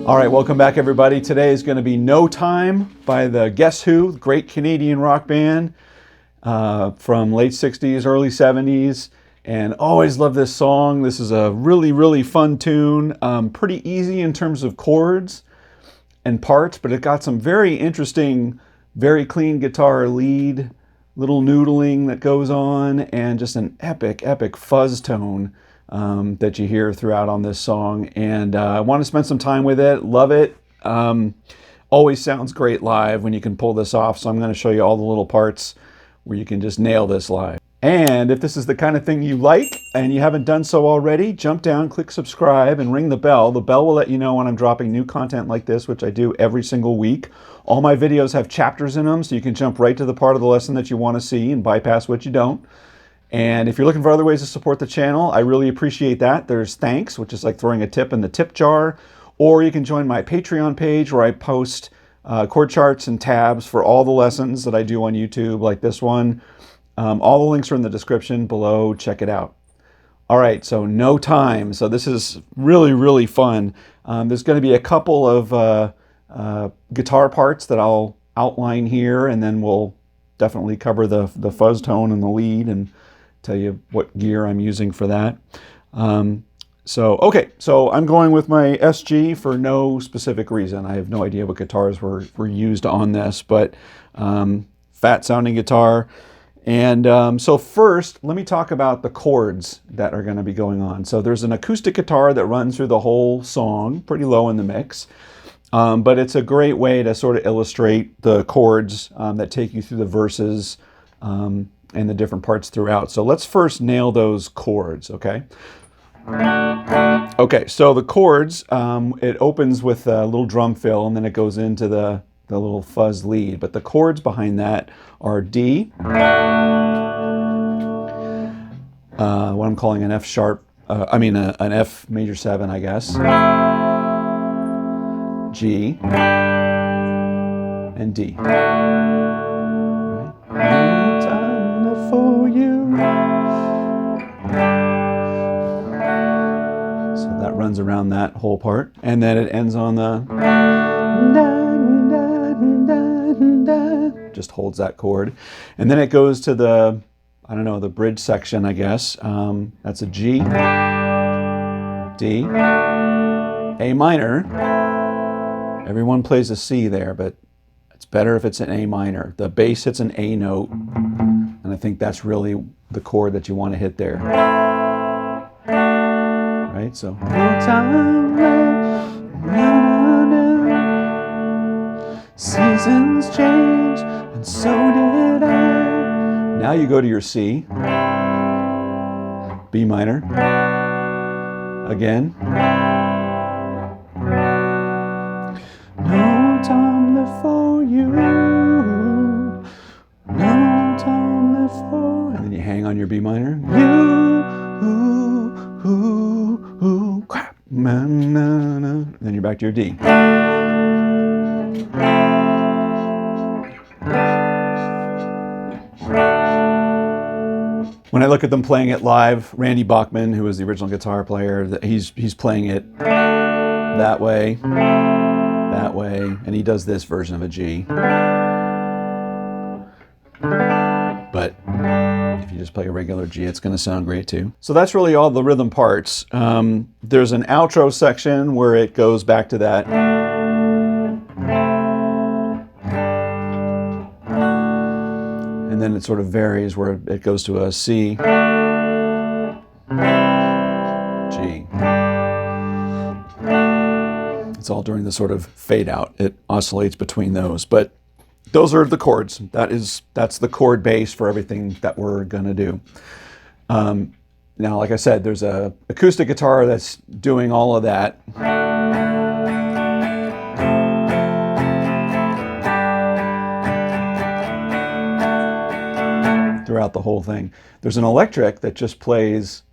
All right, welcome back everybody. Today is going to be No Time by the Guess Who, great Canadian rock band from late 60s, early 70s, and always love this song. This is a really fun tune, pretty easy in terms of chords and parts, but it got some very interesting, very clean guitar lead, little noodling that goes on, and just an epic fuzz tone that you hear throughout on this song. And I want to spend some time with it. Love it. Always sounds great live when you can pull this off. So I'm going to show you all the little parts where you can just nail this live. And if this is the kind of thing you like and you haven't done so already, jump down, click subscribe, and ring the bell. The bell will let you know when I'm dropping new content like this, which I do every single week. All my videos have chapters in them, so you can jump right to the part of the lesson that you want to see and bypass what you don't. And if you're looking for other ways to support the channel, I really appreciate that. There's thanks, which is like throwing a tip in the tip jar, or you can join my Patreon page where I post chord charts and tabs for all the lessons that I do on YouTube, like this one. All the links are in the description below. Check it out. All right, so No Time. So this is really fun. There's going to be a couple of guitar parts that I'll outline here, and then we'll definitely cover the fuzz tone and the lead and tell you what gear I'm using for that. Okay, so I'm going with my SG for no specific reason. I have no idea what guitars were used on this, but fat sounding guitar. And so first, let me talk about the chords that are going to be going on. So there's an acoustic guitar that runs through the whole song, pretty low in the mix. But it's a great way to sort of illustrate the chords that take you through the verses and the different parts throughout. So let's first nail those chords, okay? Okay, so the chords, it opens with a little drum fill and then it goes into the little fuzz lead. But the chords behind that are D, what I'm calling an F sharp, an F major 7, I guess, G, and D. No time for you. So that runs around that whole part, and then it ends on the just holds that chord, and then it goes to the, I don't know, the bridge section, I guess. That's a G, D, A minor. Everyone plays a C there, but it's better if it's an A minor. The bass hits an A note, and I think that's really the chord that you want to hit there. Right? So, no time left. Seasons change, and so did I. Now you go to your C, B minor, again. No time left for you. No time left for. And then you hang on your B minor. Crap. And then you're back to your D. When I look at them playing it live, Randy Bachman, who was the original guitar player, he's playing it that way, and he does this version of a G. But if you just play a regular G, it's going to sound great too. So that's really all the rhythm parts. There's an outro section where it goes back to that. And then it sort of varies where it goes to a C, G. It's all during the sort of fade out. It oscillates between those, but those are the chords. That's the chord base for everything that we're gonna do. Now, like I said, there's a acoustic guitar that's doing all of that. Throughout the whole thing. There's an electric that just plays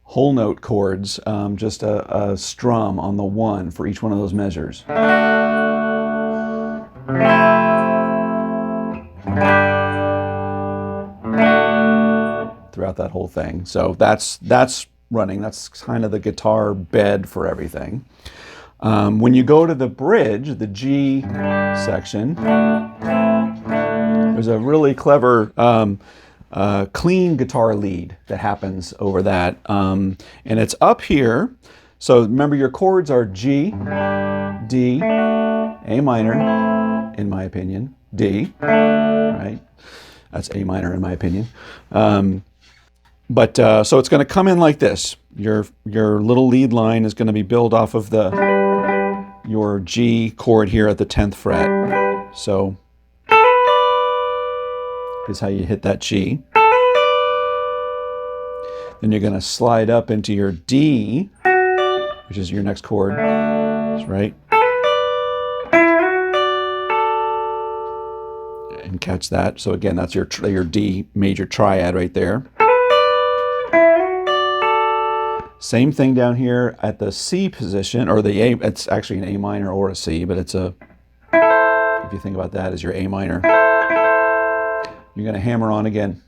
whole note chords, just a strum on the 1 for each one of those measures. Throughout that whole thing. So that's running. That's kind of the guitar bed for everything. When you go to the bridge, the G section, there's a really clever clean guitar lead that happens over that. And it's up here. So remember, your chords are G, D, A minor, in my opinion, D, right? That's A minor in my opinion. So it's going to come in like this. Your little lead line is going to be built off of your G chord here at the 10th fret. So here's how you hit that G. Then you're going to slide up into your D, which is your next chord. That's right. And catch that. So again, that's your D major triad right there. Same thing down here at the C position, or the A. It's actually an A minor or a C, but it's a, if you think about that as your A minor, you're going to hammer on again,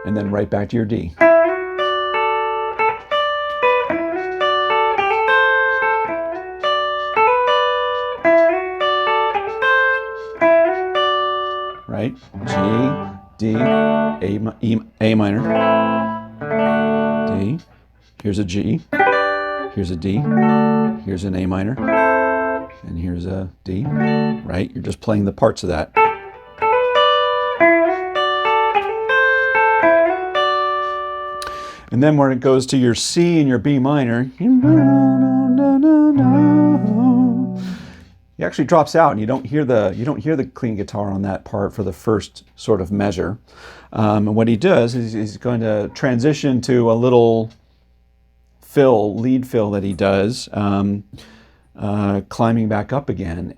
and then right back to your D. Right? G, D, A minor, D, here's a G, here's a D, here's an A minor, and here's a D, right? You're just playing the parts of that. And then when it goes to your C and your B minor, he actually drops out, and you don't hear the clean guitar on that part for the first sort of measure. And what he does is he's going to transition to a little lead fill that he does, climbing back up again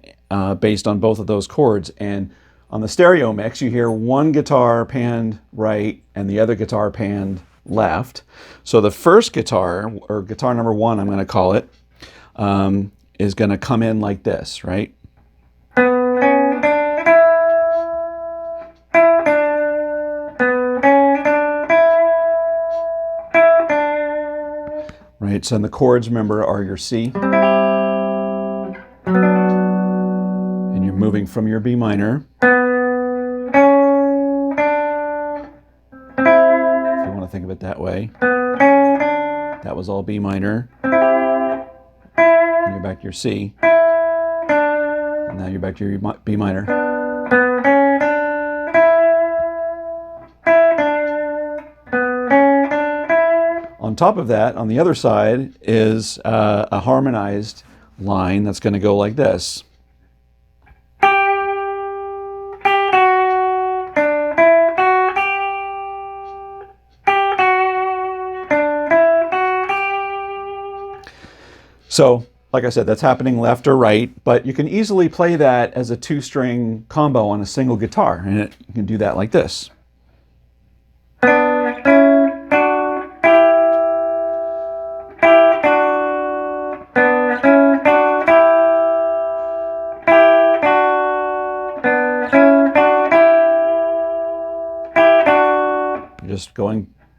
based on both of those chords. And on the stereo mix, you hear one guitar panned right and the other guitar panned left. So the first guitar, or guitar number 1, I'm going to call it, is going to come in like this, right? Right, so the chords, remember, are your C, and you're moving from your B minor. If you want to think of it that way. That was all B minor. And you're back to your C. And now you're back to your B minor. On top of that, on the other side, is a harmonized line that's going to go like this. So, like I said, that's happening left or right, but you can easily play that as a 2-string combo on a single guitar, and you can do that like this.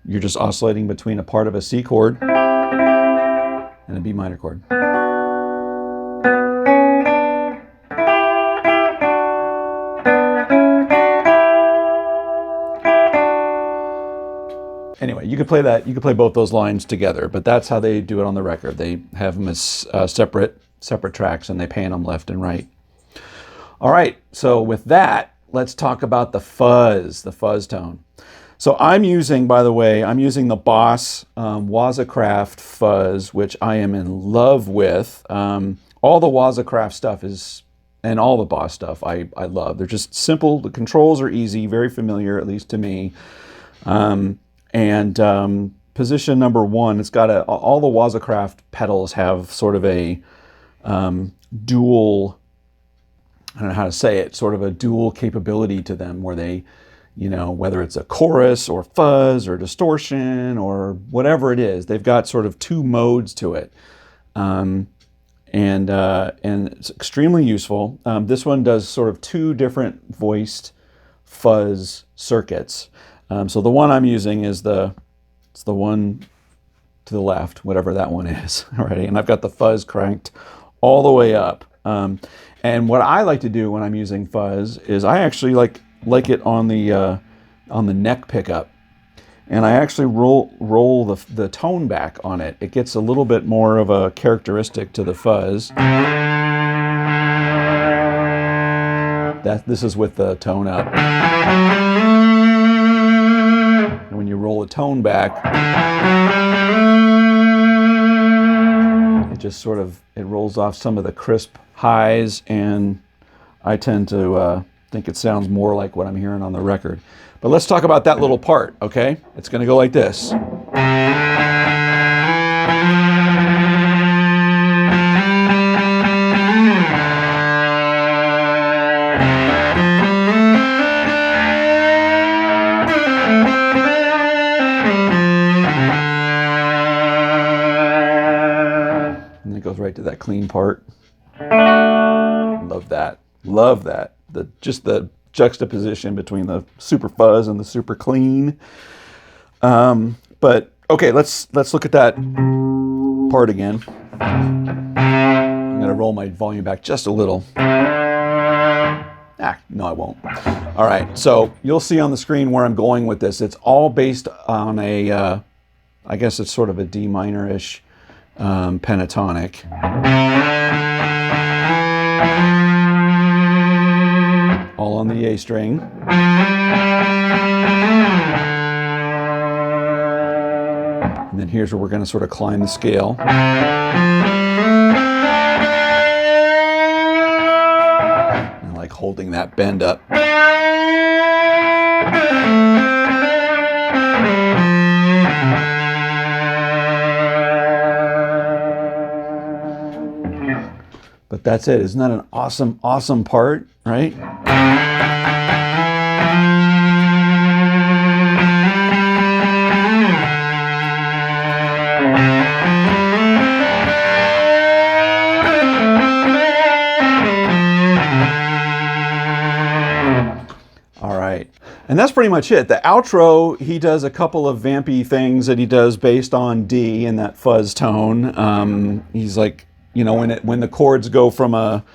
You're just oscillating between a part of a C chord and a B minor chord. Anyway, you could play that. You could play both those lines together, but that's how they do it on the record. They have them as separate tracks, and they pan them left and right. All right. So with that, let's talk about the fuzz tone. So I'm using, by the way, the Boss Wazacraft fuzz, which I am in love with. All the Wazacraft stuff and all the Boss stuff I love. They're just simple. The controls are easy, very familiar, at least to me. Position number 1, it's got all the Wazacraft pedals have sort of a dual, I don't know how to say it, sort of a dual capability to them, where they, whether it's a chorus or fuzz or distortion or whatever it is, they've got sort of 2 modes to it. And it's extremely useful. This one does sort of 2 different voiced fuzz circuits. So the one I'm using is the one to the left, whatever that one is. Alrighty, and I've got the fuzz cranked all the way up. And what I like to do when I'm using fuzz is I actually like it on the neck pickup, and I actually roll the tone back on it. It gets a little bit more of a characteristic to the fuzz. This is with the tone up. And when you roll the tone back, it just sort of, it rolls off some of the crisp highs, and I tend to think it sounds more like what I'm hearing on the record. But let's talk about that little part, okay? It's going to go like this. And it goes right to that clean part. Love that. Love that. Just the juxtaposition between the super fuzz and the super clean. But okay, let's look at that part again. I'm gonna roll my volume back just a little. No, I won't. All right, so you'll see on the screen where I'm going with this. It's all based on a, I guess it's sort of a D minor-ish pentatonic. All on the A string. And then here's where we're going to sort of climb the scale. And like holding that bend up. But that's it. Isn't that an awesome, awesome part, right? All right. And that's pretty much it. The outro, he does a couple of vampy things that he does based on D in that fuzz tone. He's like, you know, when the chords go from a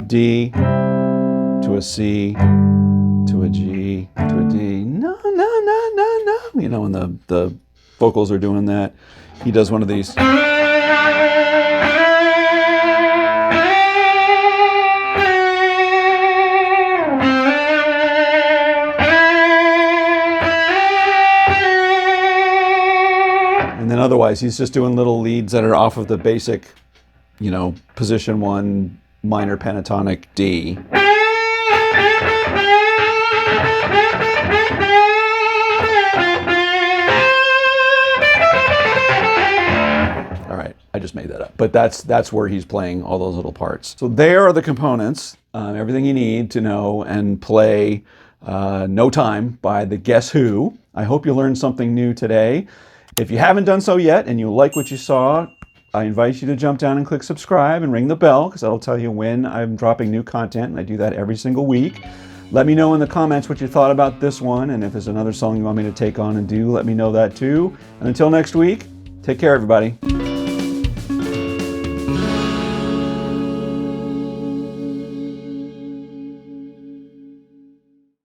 D to a C to a G to a D, no, you know, when the vocals are doing that, he does one of these. And then otherwise, he's just doing little leads that are off of the basic, you know, position 1 minor pentatonic D. All right, I just made that up. But that's where he's playing all those little parts. So there are the components, everything you need to know and play No Time by the Guess Who. I hope you learned something new today. If you haven't done so yet and you like what you saw, I invite you to jump down and click subscribe and ring the bell, because that'll tell you when I'm dropping new content, and I do that every single week. Let me know in the comments what you thought about this one, and if there's another song you want me to take on and do, let me know that too. And until next week, take care, everybody.